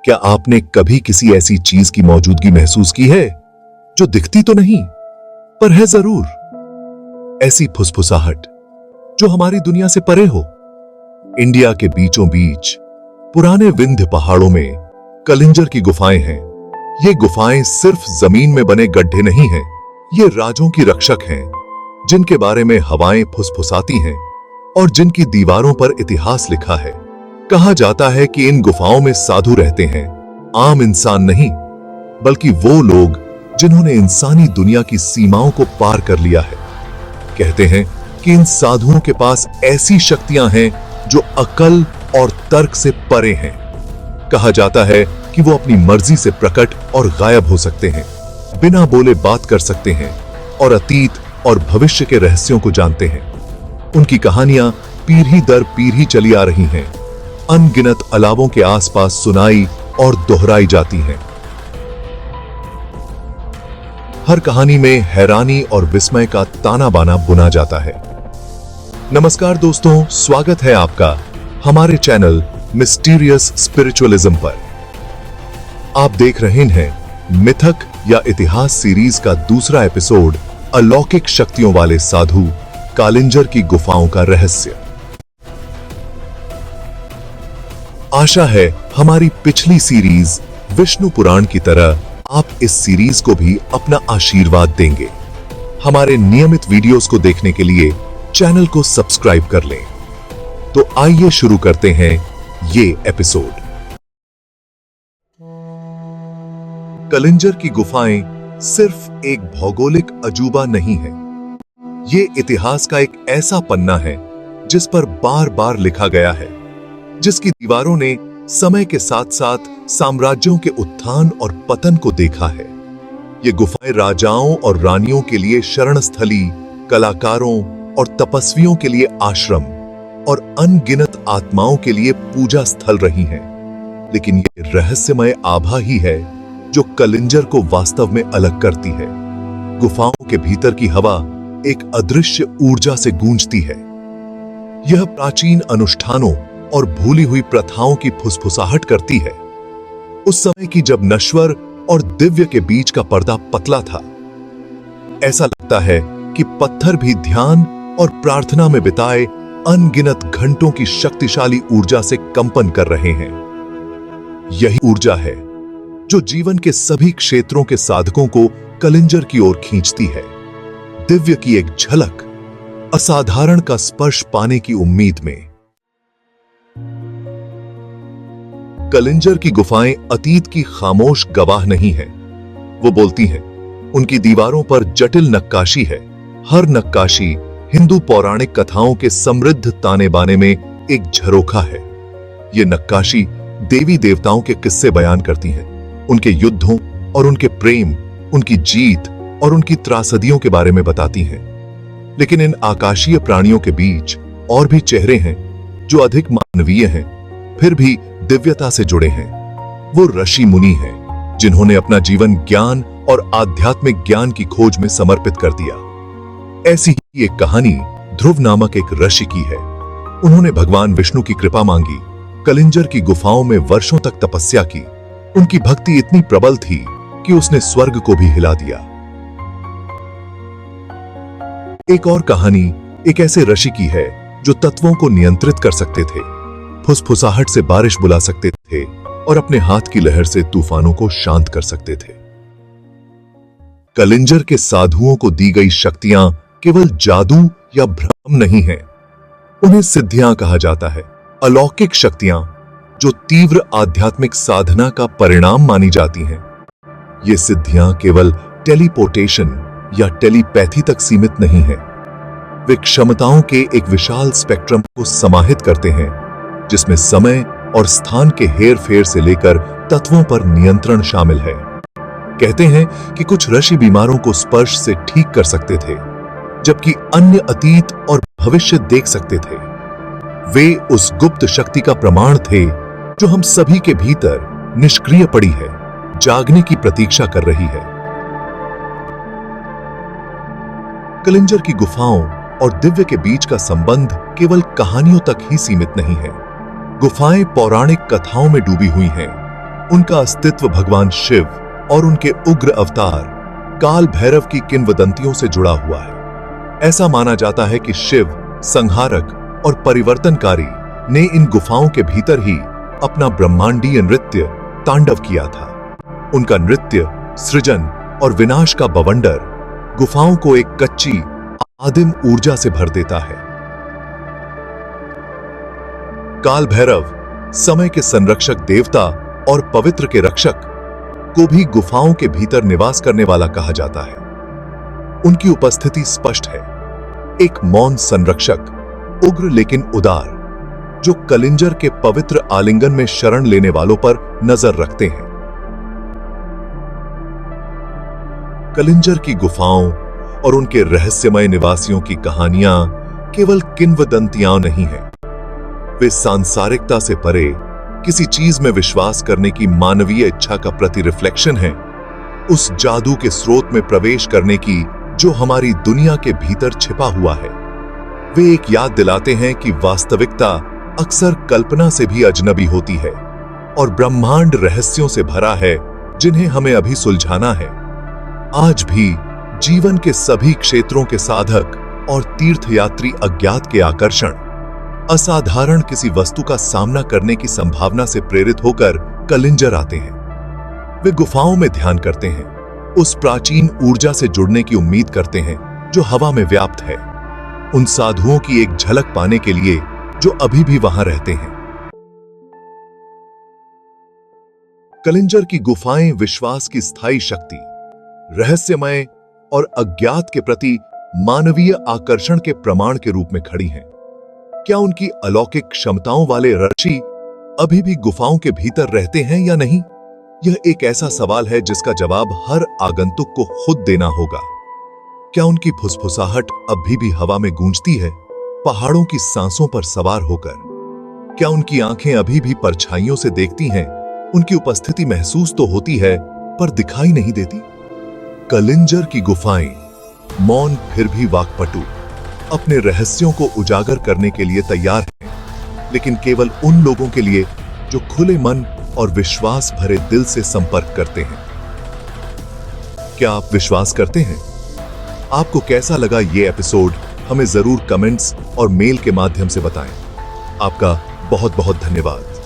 क्या आपने कभी किसी ऐसी चीज की मौजूदगी महसूस की है जो दिखती तो नहीं पर है जरूर? ऐसी फुसफुसाहट जो हमारी दुनिया से परे हो। इंडिया के बीचों बीच पुराने विंध्य पहाड़ों में कलिंजर की गुफाएं हैं। ये गुफाएं सिर्फ जमीन में बने गड्ढे नहीं हैं, ये राजों की रक्षक हैं, जिनके बारे में हवाएं फुसफुसाती हैं और जिनकी दीवारों पर इतिहास लिखा है। कहा जाता है कि इन गुफाओं में साधु रहते हैं, आम इंसान नहीं, बल्कि वो लोग जिन्होंने इंसानी दुनिया की सीमाओं को पार कर लिया है। कहते हैं कि इन साधुओं के पास ऐसी शक्तियां हैं जो अकल और तर्क से परे हैं। कहा जाता है कि वो अपनी मर्जी से प्रकट और गायब हो सकते हैं, बिना बोले बात कर सकते हैं और अतीत और भविष्य के रहस्यों को जानते हैं। उनकी कहानियां पीढ़ी दर पीढ़ी चली आ रही हैं, अनगिनत अलावों के आसपास सुनाई और दोहराई जाती हैं। हर कहानी में हैरानी और विस्मय का ताना बाना बुना जाता है। नमस्कार दोस्तों, स्वागत है आपका हमारे चैनल मिस्टीरियस स्पिरिचुअलिज्म पर। आप देख रहे हैं मिथक या इतिहास सीरीज का दूसरा एपिसोड, अलौकिक शक्तियों वाले साधु कालिंजर की गुफाओं का रहस्य। आशा है हमारी पिछली सीरीज विष्णु पुराण की तरह आप इस सीरीज को भी अपना आशीर्वाद देंगे। हमारे नियमित वीडियोस को देखने के लिए चैनल को सब्सक्राइब कर लें। तो आइए शुरू करते हैं ये एपिसोड। कलिंजर की गुफाएं सिर्फ एक भौगोलिक अजूबा नहीं है, ये इतिहास का एक ऐसा पन्ना है जिस पर बार बार लिखा गया है, जिसकी दीवारों ने समय के साथ साथ साम्राज्यों के उत्थान और पतन को देखा है। ये गुफाएं राजाओं और रानियों के लिए शरण स्थली, कलाकारों और तपस्वियों के लिए आश्रम और अनगिनत आत्माओं के लिए पूजा स्थल रही हैं। लेकिन ये रहस्यमय आभा ही है जो कलिंजर को वास्तव में अलग करती है। गुफाओं के भीतर की हवा एक अदृश्य ऊर्जा से गूंजती है। यह प्राचीन अनुष्ठानों और भूली हुई प्रथाओं की फुसफुसाहट करती है, उस समय की जब नश्वर और दिव्य के बीच का पर्दा पतला था। ऐसा लगता है कि पत्थर भी ध्यान और प्रार्थना में बिताए अनगिनत घंटों की शक्तिशाली ऊर्जा से कंपन कर रहे हैं। यही ऊर्जा है जो जीवन के सभी क्षेत्रों के साधकों को कलिंजर की ओर खींचती है। दिव्य की एक झलक, असाधारण का स्पर्श पाने की उम्मीद में। कलिंजर की गुफाएं अतीत की खामोश गवाह नहीं हैं, वो बोलती हैं। उनकी दीवारों पर जटिल नक्काशी है। हर नक्काशी हिंदू पौराणिक कथाओं के समृद्ध ताने बाने में एक झरोखा है। ये नक्काशी देवी देवताओं के किस्से बयान करती हैं, उनके युद्धों और उनके प्रेम, उनकी जीत और उनकी त्रासदियों के बारे में बताती हैं। लेकिन इन आकाशीय प्राणियों के बीच और भी चेहरे हैं जो अधिक मानवीय हैं, फिर भी दिव्यता से जुड़े हैं। वो ऋषि मुनि हैं जिन्होंने अपना जीवन ज्ञान और आध्यात्मिक ज्ञान की खोज में समर्पित कर दिया। ऐसी ही एक कहानी ध्रुव नामक एक ऋषि की है। उन्होंने भगवान विष्णु की कृपा मांगी, कलिंजर की गुफाओं में वर्षों तक तपस्या की। उनकी भक्ति इतनी प्रबल थी कि उसने स्वर्ग को भी हिला दिया। एक और कहानी एक ऐसे ऋषि की है जो तत्वों को नियंत्रित कर सकते थे, फुसफुसाहट से बारिश बुला सकते थे और अपने हाथ की लहर से तूफानों को शांत कर सकते थे। कलिंजर के साधुओं को दी गई शक्तियां केवल जादू या भ्रम नहीं हैं, उन्हें सिद्धियां कहा जाता है। अलौकिक शक्तियां जो तीव्र आध्यात्मिक साधना का परिणाम मानी जाती हैं। ये सिद्धियां केवल टेलीपोर्टेशन या टेलीपैथी तक सीमित नहीं है। वे क्षमताओं के एक विशाल स्पेक्ट्रम को समाहित करते हैं, जिसमें समय और स्थान के हेर फेर से लेकर तत्वों पर नियंत्रण शामिल है। कहते हैं कि कुछ ऋषि बीमारों को स्पर्श से ठीक कर सकते थे, जबकि अन्य अतीत और भविष्य देख सकते थे। वे उस गुप्त शक्ति का प्रमाण थे जो हम सभी के भीतर निष्क्रिय पड़ी है, जागने की प्रतीक्षा कर रही है। कलिंजर की गुफाओं और दिव्य के बीच का संबंध केवल कहानियों तक ही सीमित नहीं है। गुफाएं पौराणिक कथाओं में डूबी हुई हैं, उनका अस्तित्व भगवान शिव और उनके उग्र अवतार काल भैरव की किंवदंतियों से जुड़ा हुआ है। ऐसा माना जाता है कि शिव संहारक और परिवर्तनकारी ने इन गुफाओं के भीतर ही अपना ब्रह्मांडीय नृत्य तांडव किया था। उनका नृत्य सृजन और विनाश का बवंडर गुफाओं को एक कच्ची आदिम ऊर्जा से भर देता है। काल भैरव समय के संरक्षक देवता और पवित्र के रक्षक को भी गुफाओं के भीतर निवास करने वाला कहा जाता है। उनकी उपस्थिति स्पष्ट है, एक मौन संरक्षक, उग्र लेकिन उदार, जो कलिंजर के पवित्र आलिंगन में शरण लेने वालों पर नजर रखते हैं। कलिंजर की गुफाओं और उनके रहस्यमय निवासियों की कहानियां केवल किंवदंतियां नहीं हैं। वे सांसारिकता से परे किसी चीज में विश्वास करने की मानवीय इच्छा का प्रतिरिफ्लेक्शन है, उस जादू के स्रोत में प्रवेश करने की जो हमारी दुनिया के भीतर छिपा हुआ है। वे एक याद दिलाते हैं कि वास्तविकता अक्सर कल्पना से भी अजनबी होती है और ब्रह्मांड रहस्यों से भरा है जिन्हें हमें अभी सुलझाना है। आज भी जीवन के सभी क्षेत्रों के साधक और तीर्थयात्री अज्ञात के आकर्षण, असाधारण किसी वस्तु का सामना करने की संभावना से प्रेरित होकर कलिंजर आते हैं। वे गुफाओं में ध्यान करते हैं, उस प्राचीन ऊर्जा से जुड़ने की उम्मीद करते हैं जो हवा में व्याप्त है, उन साधुओं की एक झलक पाने के लिए जो अभी भी वहां रहते हैं। कलिंजर की गुफाएं विश्वास की स्थायी शक्ति, रहस्यमय और अज्ञात के प्रति मानवीय आकर्षण के प्रमाण के रूप में खड़ी हैं। क्या उनकी अलौकिक क्षमताओं वाले ऋषि अभी भी गुफाओं के भीतर रहते हैं या नहीं? यह एक ऐसा सवाल है जिसका जवाब हर आगंतुक को खुद देना होगा। क्या उनकी फुसफुसाहट अभी भी हवा में गूंजती है, पहाड़ों की सांसों पर सवार होकर? क्या उनकी आंखें अभी भी परछाइयों से देखती हैं? उनकी उपस्थिति महसूस तो होती है पर दिखाई नहीं देती। कलिंजर की गुफाएं मौन फिर भी वाक्पटु, अपने रहस्यों को उजागर करने के लिए तैयार हैं, लेकिन केवल उन लोगों के लिए जो खुले मन और विश्वास भरे दिल से संपर्क करते हैं। क्या आप विश्वास करते हैं? आपको कैसा लगा ये एपिसोड? हमें जरूर कमेंट्स और मेल के माध्यम से बताएं। आपका बहुत बहुत धन्यवाद।